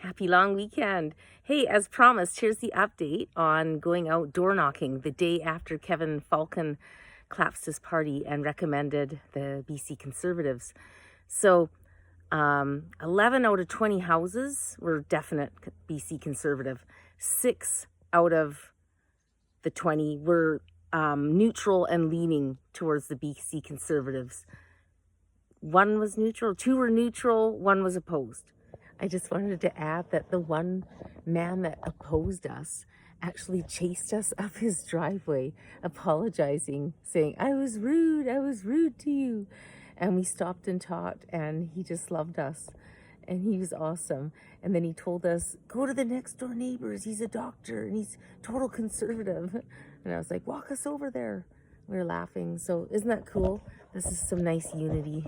Happy long weekend. Hey, as promised, here's the update on going out door knocking the day after Kevin Falcon collapsed his party and recommended the BC Conservatives. So 11 out of 20 houses were definite BC Conservative. 6 out of the 20 were neutral and leaning towards the BC Conservatives. 1 was neutral, 2 were neutral, 1 was opposed. I just wanted to add that the one man that opposed us actually chased us up his driveway, apologizing, saying, I was rude to you. And we stopped and talked, and he just loved us. And he was awesome. And then he told us, go to the next door neighbors. He's a doctor, and he's total conservative. And I was like, walk us over there. We were laughing. So isn't that cool? This is some nice unity.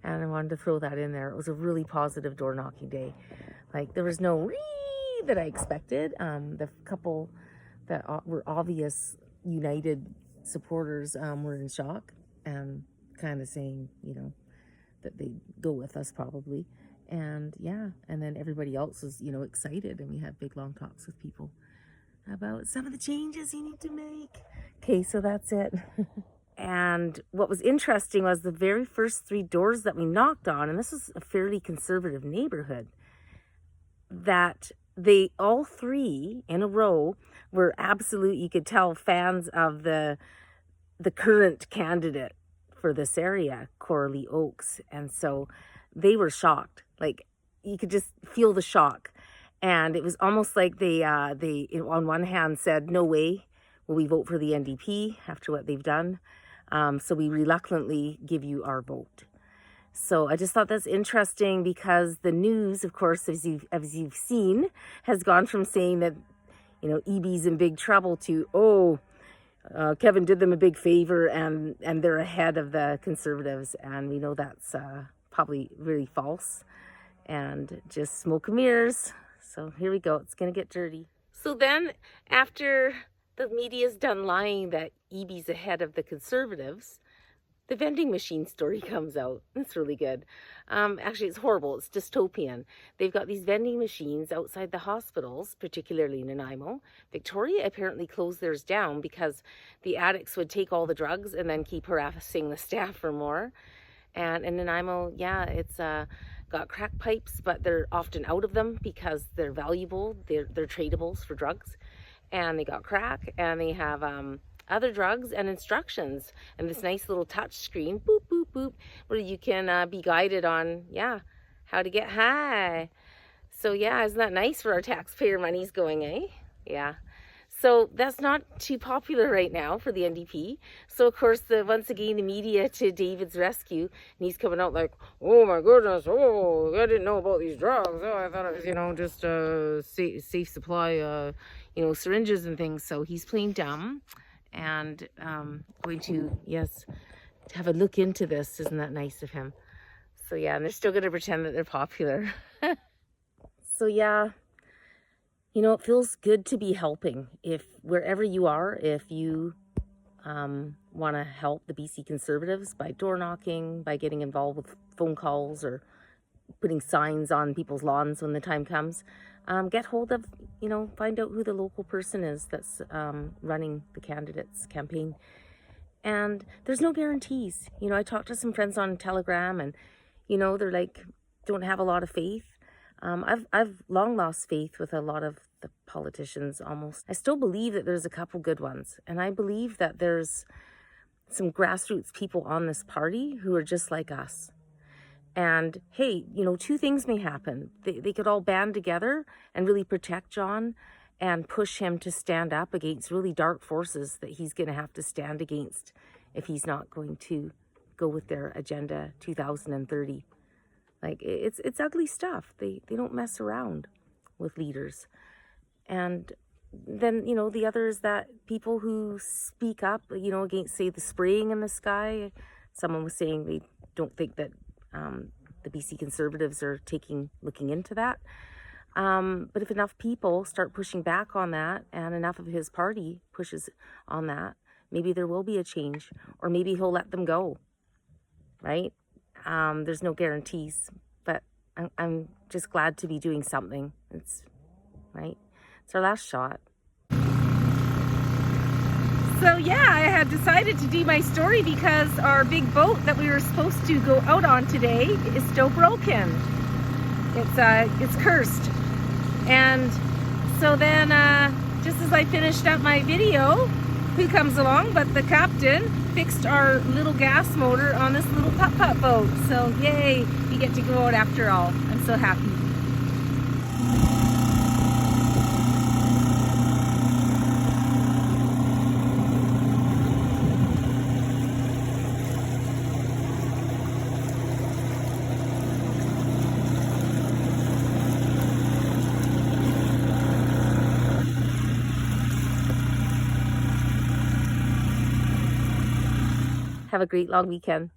And I wanted to throw that in there. It was a really positive door knocking day. Like, there was no "ree" that I expected. The couple that were obvious united supporters were in shock and kind of saying, that they'd go with us probably. And yeah, and then everybody else was, excited. And we had big long talks with people about some of the changes you need to make. Okay, so that's it. And what was interesting was the very first 3 doors that we knocked on, and this is a fairly conservative neighborhood, that they all 3 in a row were absolute, you could tell, fans of the current candidate for this area, Coralie Oakes. And so they were shocked. Like, you could just feel the shock. And it was almost like they on one hand said, no way will we vote for the NDP after what they've done. So we reluctantly give you our vote. So I just thought that's interesting because the news, of course, as you've seen, has gone from saying that, EB's in big trouble to, Kevin did them a big favor and they're ahead of the Conservatives. And we know that's probably really false and just smoke and mirrors. So here we go. It's going to get dirty. So then after the media's done lying that EB's ahead of the Conservatives, the vending machine story comes out. It's really good. Actually, it's horrible. It's dystopian. They've got these vending machines outside the hospitals, particularly in Nanaimo. Victoria apparently closed theirs down because the addicts would take all the drugs and then keep harassing the staff for more. And in Nanaimo, yeah, it's got crack pipes, but they're often out of them because they're valuable. They're tradables for drugs. And they got crack, and they have other drugs and instructions, and this nice little touch screen, boop, boop, boop, where you can be guided on, how to get high. So yeah, isn't that nice for our taxpayer money's going, eh? Yeah. So that's not too popular right now for the NDP. So of course, once again, the media to David's rescue, and he's coming out like, oh my goodness, I didn't know about these drugs. I thought it was, just a safe supply, syringes and things. So he's playing dumb and going to, have a look into this. Isn't that nice of him? So yeah, and they're still going to pretend that they're popular. So yeah. It feels good to be helping. If wherever you are, if you want to help the BC Conservatives by door knocking, by getting involved with phone calls or putting signs on people's lawns when the time comes, get hold of, find out who the local person is that's running the candidate's campaign. And there's no guarantees. I talked to some friends on Telegram and, they're like, don't have a lot of faith. I've long lost faith with a lot of the politicians almost. I still believe that there's a couple good ones. And I believe that there's some grassroots people on this party who are just like us. And hey, 2 things may happen. They could all band together and really protect John and push him to stand up against really dark forces that he's going to have to stand against if he's not going to go with their Agenda 2030. Like, it's ugly stuff. They don't mess around with leaders. And then, the other is that people who speak up, against, say, the spraying in the sky. Someone was saying they don't think that the BC Conservatives are looking into that. But if enough people start pushing back on that and enough of his party pushes on that, maybe there will be a change, or maybe he'll let them go, right? There's no guarantees, but I'm just glad to be doing something. It's right. It's our last shot. So yeah, I had decided to do my story because our big boat that we were supposed to go out on today is still broken. It's cursed. And so then just as I finished up my video, who comes along but the captain fixed our little gas motor on this little putt-putt boat. So yay, we get to go out after all. I'm so happy. Have a great long weekend.